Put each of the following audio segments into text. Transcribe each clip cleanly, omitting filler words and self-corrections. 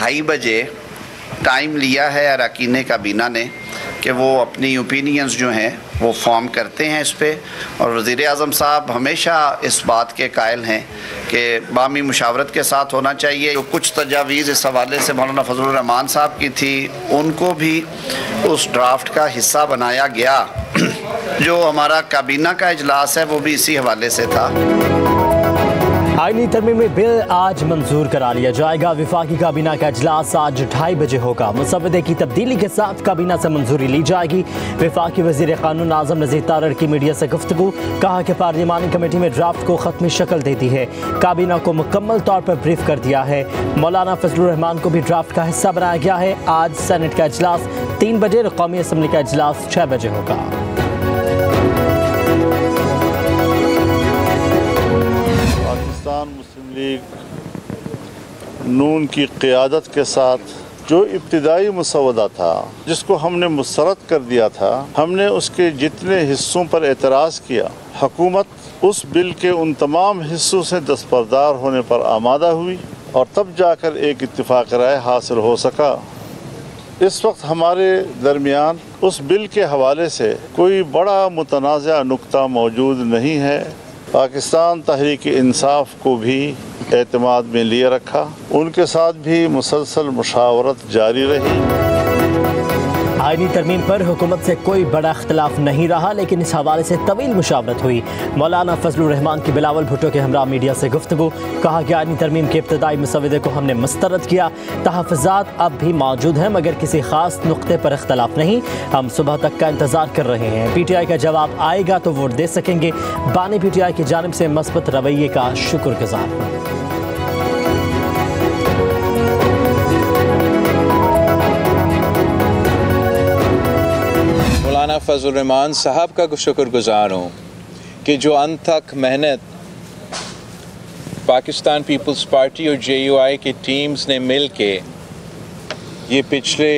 2:30 बजे टाइम लिया है अरकान काबीना ने कि वो अपनी ओपिनियंस जो हैं वो फॉर्म करते हैं इस पर। और वज़ीर आज़म साहब हमेशा इस बात के कायल हैं कि बामी मुशावरत के साथ होना चाहिए। जो कुछ तजावीज़ इस हवाले से मौलाना फजलुर रहमान साहब की थी, उनको भी उस ड्राफ्ट का हिस्सा बनाया गया। जो हमारा काबीना का इजलास है वो भी इसी हवाले से था। आईनी तरमीमी बिल आज मंजूर करा लिया जाएगा। वफाकी काबीना का इजलास आज 2:30 बजे होगा। मुसवदे की तब्दीली के साथ काबीना से मंजूरी ली जाएगी। वफाकी वज़ीर क़ानून आज़म नज़ीर तारड़ की मीडिया से गुफ्तगू, कहा कि पार्लिमानी कमेटी में ड्राफ्ट को ख़त्मी शक्ल दे दी है, काबीना को मुकम्मल तौर पर ब्रीफ कर दिया है। मौलाना फजलुर रहमान को भी ड्राफ्ट का हिस्सा बनाया गया है। आज सेनेट का इजलास 3 बजे, कौमी असम्बली का इजलास 6 बजे होगा। मुस्लिम लीग नून की क़ियादत के साथ जो इब्तिदाई मुसवदा था, जिसको हमने मुस्तरद कर दिया था, हमने उसके जितने हिस्सों पर एतराज़ किया, हुकूमत उस बिल के उन तमाम हिस्सों से दस्तबरदार होने पर आमादा हुई और तब जाकर एक इत्तिफाक राय हासिल हो सका। इस वक्त हमारे दरमियान उस बिल के हवाले से कोई बड़ा मुतनाज़ा नुक्ता मौजूद नहीं है। पाकिस्तान तहरीक इंसाफ को भी एतमाद में लिए रखा, उनके साथ भी मुसलसल मुशावरत जारी रही। आईनी तरमीम पर हुकूमत से कोई बड़ा अख्तलाफ नहीं रहा, लेकिन इस हवाले से तवील मुशावरत हुई। मौलाना फजलुर रहमान की बिलावल भुट्टो के हमरा मीडिया से गुफ्तगू, कहा कि आईनी तरमीम के इब्तदाई मुसवदे को हमने मुस्तरद किया, तहफ़्फ़ुज़ात अब भी मौजूद हैं मगर किसी ख़ास नुक्ते पर इख्तलाफ नहीं। हम सुबह तक का इंतज़ार कर रहे हैं, PTI का जवाब आएगा तो वोट दे सकेंगे। बानी PTI की जानिब से मस्बत रवैये का शुक्रगुज़ार। मौलाना फजलुर रहमान साहब का शुक्रगुज़ार हूँ कि जो अनथक मेहनत पाकिस्तान पीपल्स पार्टी और JUI की टीम्स ने मिल के ये पिछले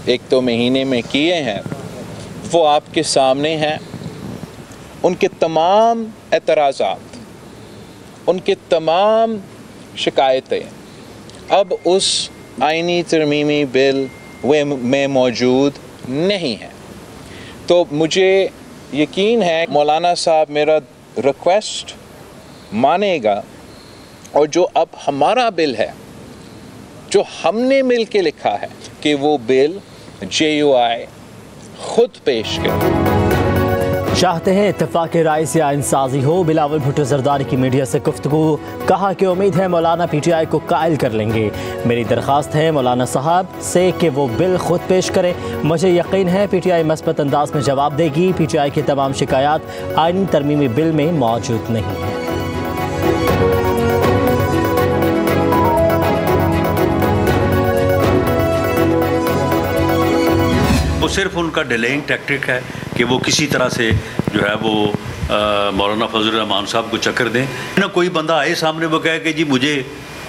1-2 महीने में किए हैं, वो आपके सामने हैं। उनके तमाम एतराज़ात, उनके तमाम शिकायतें अब उस आईनी तरमीमी बिल में मौजूद नहीं हैं। तो मुझे यकीन है मौलाना साहब मेरा रिक्वेस्ट मानेगा और जो अब हमारा बिल है, जो हमने मिल के लिखा है, कि वो बिल JUI खुद पेश करे। चाहते हैं इत्तेफाक राय से आइन साजी हो। बिलावल भुट्टो जरदारी की मीडिया से गुफ्तगू, कहा कि उम्मीद है मौलाना PTI को कायल कर लेंगे। मेरी दरख्वास्त है मौलाना साहब से कि वो बिल खुद पेश करें। मुझे यकीन है PTI मस्बत अंदाज में जवाब देगी। PTI की तमाम शिकायत आईनी तरमीमी बिल में मौजूद नहीं है। वो सिर्फ उनका डिलेइंग टैक्टिक है कि वो किसी तरह से जो है वो मौलाना फजलुर रहमान साहब को चक्कर दें ना। कोई बंदा आए सामने वो कहे कि जी मुझे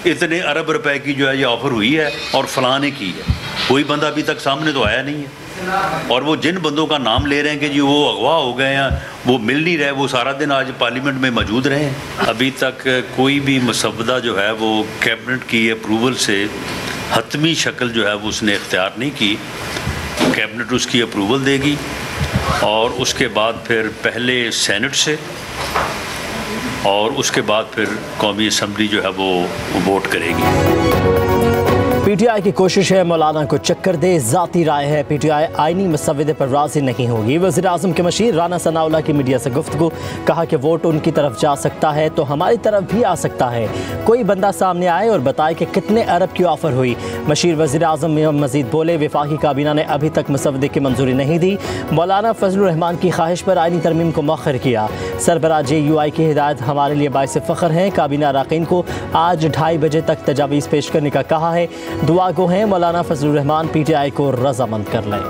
इतने अरब रुपए की जो है ये ऑफ़र हुई है और फलां ने की है। कोई बंदा अभी तक सामने तो आया नहीं है। और वो जिन बंदों का नाम ले रहे हैं कि जी वो अगवा हो गए हैं, वो मिल नहीं रहे, वो सारा दिन आज पार्लियामेंट में मौजूद रहे हैं। अभी तक कोई भी मसवदा जो है वो कैबिनेट की अप्रूवल से हतमी शक्ल जो है वो उसने इख्तियार नहीं की। कैबिनेट उसकी अप्रूवल देगी और उसके बाद फिर पहले सेनेट से और उसके बाद फिर कौमी असम्बली जो है वो वोट करेगी। PTI की कोशिश है मौलाना को चक्कर दे, ज़ाती राय है PTI आईनी मसवदे पर राज़ी नहीं होगी। वज़ीर आज़म के मशीर राना सनाउल्लाह की मीडिया से गुफ्तगू, कहा कि वोट उनकी तरफ जा सकता है तो हमारी तरफ भी आ सकता है। कोई बंदा सामने आए और बताए कि कितने अरब की ऑफ़र हुई। मशीर वज़ीर आज़म मज़ीद बोले, वफाकी काबीना ने अभी तक मसवदे की मंजूरी नहीं दी। मौलाना फजलुर रहमान की ख्वाहिश पर आईनी तरमीम को मौखर किया। सरबराह JUI की हिदायत हमारे लिए बाइस फ़ख्र है। काबीना अरकान को आज 2:30 बजे तक तजावीज़ पेश करने का कहा है। दुआ गो हैं मौलाना फजलुर रहमान PTI को रजामंद कर लें।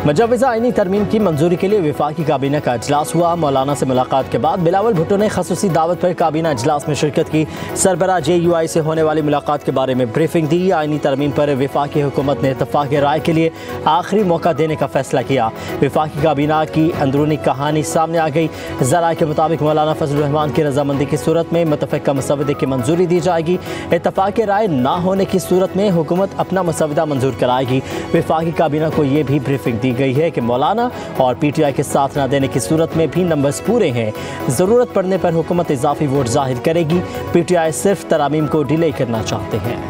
मुजव्वज़ा आईनी तरमीम की मंजूरी के लिए वफाकी काबीना का इजलास हुआ। मौलाना से मुलाकात के बाद बिलावल भुट्टो ने खसूसी दावत पर काबीना इजलास में शिरकत की। सरबराह JUI से होने वाली मुलाकात के बारे में ब्रीफिंग दी। आईनी तरमीम पर वफाकी हुकूमत ने इत्तफाक़ राय के लिए आखिरी मौका देने का फैसला किया। वफाकी काबीना की अंदरूनी कहानी सामने आ गई। ज़राए के मुताबिक मौलाना फजलुर रहमान की रजामंदी की सूरत में मुतफ़िक़ा मसवदे की मंजूरी दी जाएगी। इत्तफाक़ राय ना होने की सूरत में हुकूमत अपना मसवदा मंजूर कराएगी। वफाकी काबीना को ये भी ब्रीफिंग दी गई है कि मौलाना और PTI के साथ न देने की सूरत में भी नंबर्स पूरे हैं। ज़रूरत पड़ने पर हुकूमत इजाफी वोट जाहिर करेगी। PTI सिर्फ तरामीम को डिले करना चाहते हैं।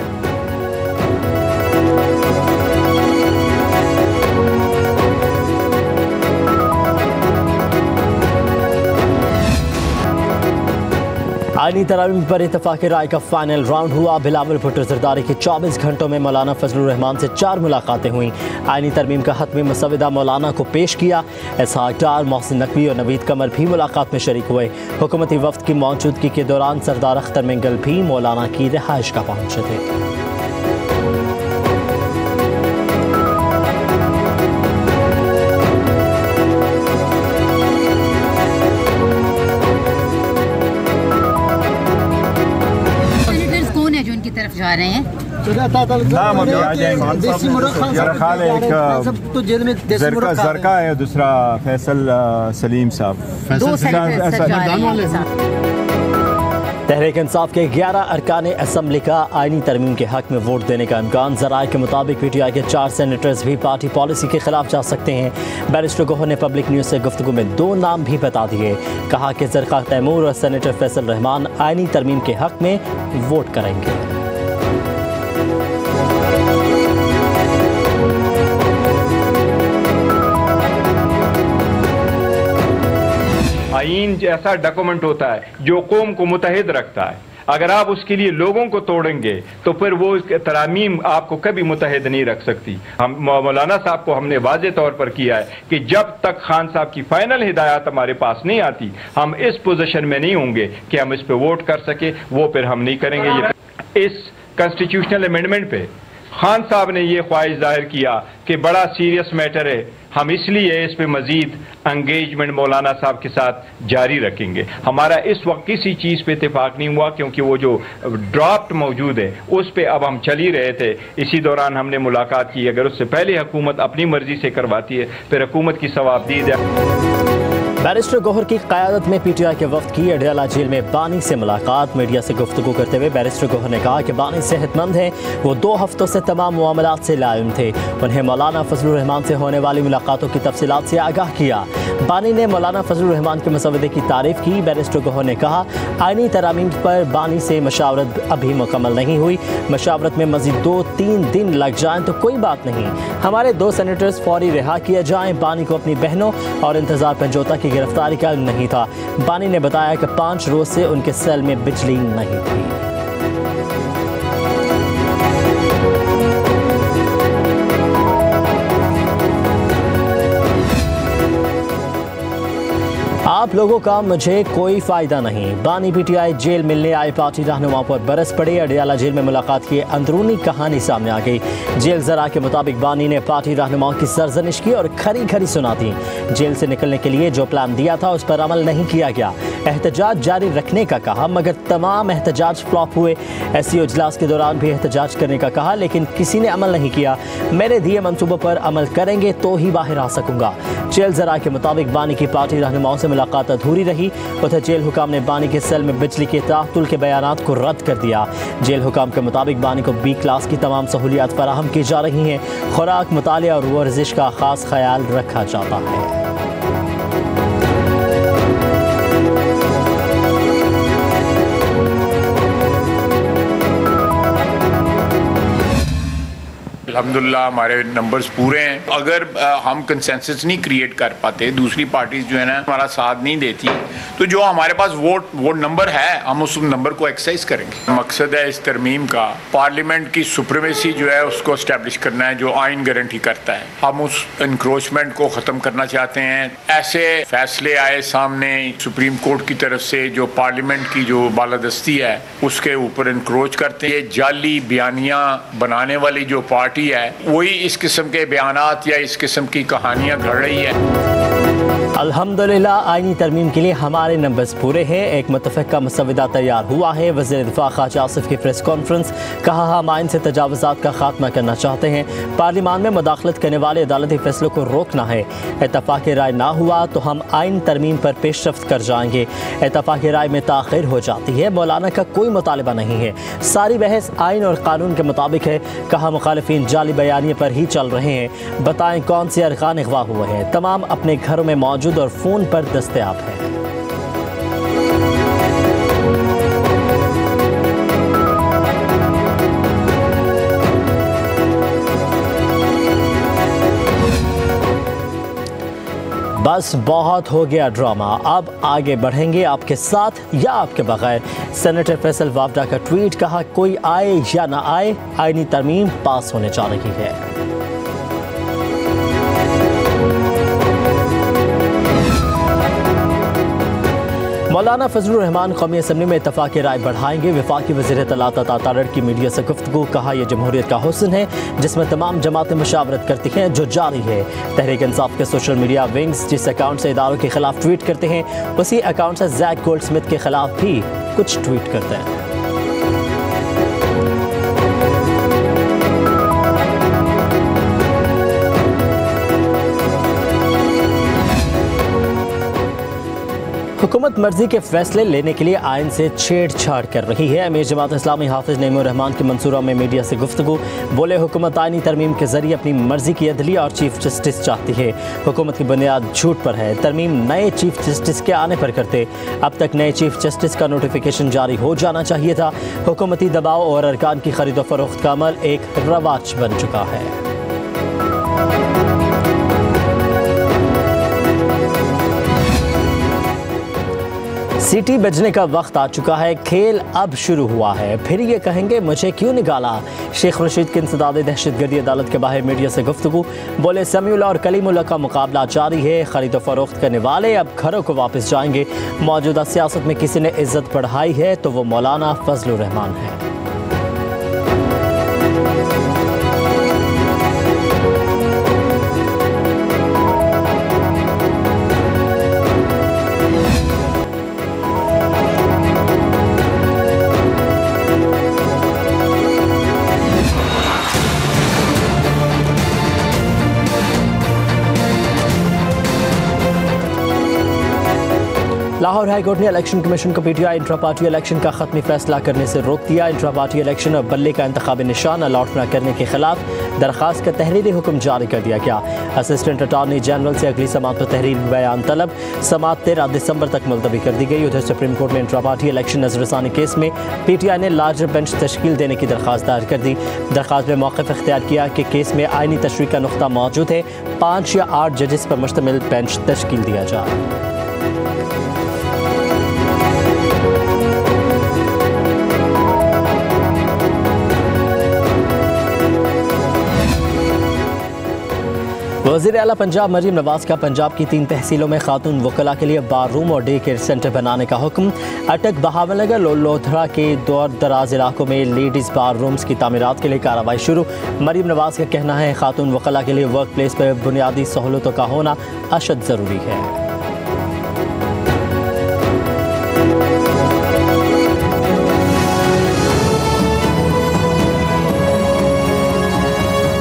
आईनी तरामीम पर इत्तफाक़ राय का फाइनल राउंड हुआ। बिलावल भुट्टो ज़रदारी के 24 घंटों में मौलाना फजलुर रहमान से 4 मुलाकातें हुई। आईनी तरमीम का हतमी मसवदा मौलाना को पेश किया। इसहाक डार, मोहसिन नकवी और नवीद कमर भी मुलाकात में शरीक हुए। हुकूमती वफ़द की मौजूदगी के दौरान सरदार अख्तर मिंगल भी मौलाना की रिहाइश का पहुँचे थे। जा रहे हैं नाम अभी आ जाएंगे। एक तो जेल में जरका है, दूसरा फैसल सलीम साहब। तहरीक इंसाफ के 11 अरकान असम्बली का आईनी तरमीम के हक में वोट देने का इम्कान। ज़राए के मुताबिक PTI के 4 सेनेटर्स भी पार्टी पॉलिसी के खिलाफ जा सकते हैं। बैरिस्टर गोहर ने पब्लिक न्यूज़ से गुफ्तगू में 2 नाम भी बता दिए। कहा कि ज़रका तैमूर और सेनेटर फैसल रहमान आईनी तरमीम के हक में वोट करेंगे। आईन ऐसा डॉक्यूमेंट होता है जो कौम को मुतहद रखता है। अगर आप उसके लिए लोगों को तोड़ेंगे तो फिर वो तरामीम आपको कभी मुतहद नहीं रख सकती। हम मौलाना साहब को हमने वाज़े तौर पर किया है कि जब तक खान साहब की फाइनल हिदायत हमारे पास नहीं आती हम इस पोजीशन में नहीं होंगे कि हम इस पे वोट कर सके। वो फिर हम नहीं करेंगे। ये इस कॉन्स्टिट्यूशनल अमेंडमेंट पे खान साहब ने ये ख्वाहिश जाहिर किया कि बड़ा सीरियस मैटर है, हम इसलिए इस पे मजीद एंगेजमेंट मौलाना साहब के साथ जारी रखेंगे। हमारा इस वक्त किसी चीज़ पे इत्तेफाक नहीं हुआ क्योंकि वो जो ड्राफ्ट मौजूद है उस पे अब हम चल ही रहे थे। इसी दौरान हमने मुलाकात की। अगर उससे पहले हुकूमत अपनी मर्जी से करवाती है फिर हुकूमत की सवाबदीद है। बैरिस्टर गोहर की क़यादत में PTI के वफ़द की अडियाला जेल में बानी से मुलाकात। मीडिया से गुफ्तगू करते हुए बैरिस्टर गोहर ने कहा कि बानी सेहतमंद हैं। वो 2 हफ्तों से तमाम मामलात से लाइम थे। उन्हें मौलाना फजलुर रहमान से होने वाली मुलाकातों की तफसीलात से आगाह किया। बानी ने मौलाना फजलुर रहमान के मसवदे की तारीफ़ की। बैरिस्टर गोहर ने कहा आईनी तरामीम पर बानी से मशावरत अभी मुकम्मल नहीं हुई। मशावरत में मज़ीद 2-3 दिन लग जाएँ तो कोई बात नहीं। हमारे 2 सेनेटर्स फौरी रिहा किए जाएँ। बानी को अपनी बहनों और इंतज़ार पंजोता की गिरफ्तारी का नहीं था। बानी ने बताया कि 5 रोज से उनके सेल में बिजली नहीं थी। आप लोगों का मुझे कोई फ़ायदा नहीं। बानी PTI जेल मिलने आए पार्टी रहनुमा पर बरस पड़े। अडियाला जेल में मुलाकात की अंदरूनी कहानी सामने आ गई। जेल ज़रा के मुताबिक बानी ने पार्टी रहनुमाओं की सरजनिश की और खरी खरी सुना दी। जेल से निकलने के लिए जो प्लान दिया था उस पर अमल नहीं किया गया। एहतजाज जारी रखने का कहा मगर तमाम एहतजाज फ्लॉप हुए। SCO इजलास के दौरान भी एहतजाज करने का कहा लेकिन किसी ने अमल नहीं किया। मेरे दिए मंसूबों पर अमल करेंगे तो ही बाहर आ सकूंगा। जेल ज़रा के मुताबिक बानी की पार्टी रहनुमाओं से मुलाकात अधूरी रही। उधर जेल हुकाम ने बानी के सेल में बिजली के तातुल के बयानात को रद्द कर दिया। जेल हुकाम के मुताबिक बानी को B क्लास की तमाम सहूलियात फराहम की जा रही हैं। खुराक, मुतालिया और वर्जिश का खास ख्याल रखा जाता है। अल्हम्दुलिल्लाह हमारे नंबर्स पूरे हैं। अगर हम कंसेंसस नहीं क्रिएट कर पाते, दूसरी पार्टीज जो है ना हमारा साथ नहीं देती, तो जो हमारे पास वोट नंबर है हम उस नंबर को एक्सरसाइज करेंगे। मकसद है इस तरमीम का पार्लियामेंट की सुप्रीमेसी जो है उसको एस्टेब्लिश करना है जो आइन गारंटी करता है। हम उस इंक्रोचमेंट को ख़त्म करना चाहते हैं। ऐसे फैसले आए सामने सुप्रीम कोर्ट की तरफ से जो पार्लियामेंट की जो बालादस्ती है उसके ऊपर इंक्रोच करते हैं। ये जाली बयानियाँ बनाने वाली जो पार्टी जाती है, वही इस किस्म के बयानात या इस किस्म की कहानियाँ घड़ रही है। अल्हम्दुलिल्लाह आईनी तरमीम के लिए हमारे नंबर्स पूरे हैं। एक मुतफ़क़ा मसवदा तैयार हुआ है। वज़ीर दिफ़ा ख़ाजा आसिफ की प्रेस कॉन्फ्रेंस, कहा हम आइन से तजावुज़ात का खात्मा करना चाहते हैं। पार्लिमान में मुदाखलत करने वाले अदालती फैसलों को रोकना है। इत्तफ़ाक़ राय ना हुआ तो हम आइन तरमीम पर पेशरफ्त कर जाएंगे। इत्तफ़ाक़ राय में ताख़ीर हो जाती है। मौलाना का कोई मुतालिबा नहीं है। सारी बहस आइन और कानून के मुताबिक है। कहा मुखालिफिन जाली बयानिए पर ही चल रहे हैं। बताएं कौन से अरकान अगवा हुए हैं। तमाम अपने घरों में मौजूद और फोन पर दस्तयाब है। बस बहुत हो गया ड्रामा, अब आगे बढ़ेंगे आपके साथ या आपके बगैर। सेनेटर फैसल वावडा का ट्वीट, कहा कोई आए या ना आए आईनी तरमीम पास होने जा रही है। मौलाना फजलुर रहमान कौमी असम्बली में इत्तफाक़ राय बढ़ाएंगे। वफाकी वज़ीर इत्तलात अता तारड़ की मीडिया से गुफ्तगू, कहा यह जमहूरियत का हुस्न है जिसमें तमाम जमातें मुशावरत करती हैं, जो जारी है। तहरीक इंसाफ के सोशल मीडिया विंग्स जिस अकाउंट से इदारों के खिलाफ ट्वीट करते हैं, उसी अकाउंट से जैक गोल्डस्मिथ के खिलाफ भी कुछ ट्वीट करते हैं। हुकूमत मर्जी के फैसले लेने के लिए आइन से छेड़छाड़ कर रही है। अमीर जमात इस्लामी हाफिज नईमुर रहमान की मंसूरा में मीडिया से गुफ्तगू, बोले हुकूमत आइनी तरमीम के जरिए अपनी मर्जी की अदलिया और चीफ जस्टिस चाहती है। हुकूमत की बुनियाद झूठ पर है। तरमीम नए चीफ जस्टिस के आने पर करते। अब तक नए चीफ जस्टिस का नोटिफिकेशन जारी हो जाना चाहिए था। हुकूमती दबाव और अरकान की खरीदो फरोख्त का अमल एक रवाज बन चुका है। सीटी बजने का वक्त आ चुका है। खेल अब शुरू हुआ है। फिर ये कहेंगे मुझे क्यों निकाला। शेख रशीद की इंसदाद दहशतगर्दी अदालत के बाहर मीडिया से गुफ्तगू, बोले समीउल्लाह और कलीमुल्लाह का मुकाबला जारी है। खरीदो फरोख्त करने वाले अब घरों को वापस जाएंगे। मौजूदा सियासत में किसी ने इज्जत बढ़ाई है तो वो मौलाना फजलुर रहमान है। लाहौर हाई कोर्ट ने इलेक्शन कमीशन को पीटीआई इंट्रा पार्टी इलेक्शन का खत्मी फैसला करने से रोक दिया। इंट्रा पार्टी इलेक्शन और बल्ले का इंतखाबी निशान अलॉट न करने के खिलाफ दरखास्त का तहरीरी हुक्म जारी कर दिया गया। असिस्टेंट अटॉर्नी जनरल से अगली समात पर तहरीरी बयान तलब। समात 13 दिसंबर तक मुलतवी कर दी गई। उधर सुप्रीम कोर्ट में इंट्रा पार्टी इलेक्शन नजरसानी केस में पीटीआई ने लार्जर बेंच तश्कील देने की दरखास्त दायर कर दी। दरखास्त में मौक़िफ़ इख्तियार किया कि केस में आइनी तशरीह का नुक्ता मौजूद है। 5 या 8 जजेस पर मुश्तमिल बेंच तश्कील दिया जाए। वज़ीर आला पंजाब मरीम नवाज का पंजाब की 3 तहसीलों में खातून वकला के लिए बार रूम और डे केयर सेंटर बनाने का हुक्म। अटक, बहावलनगर, लोधरा के दूर दराज इलाकों में लेडीज़ बार रूम्स की तामीरात के लिए कार्रवाई शुरू। मरीम नवाज का कहना है खातून वकला के लिए वर्क प्लेस पर बुनियादी सहूलतों का होना अशद ज़रूरी है।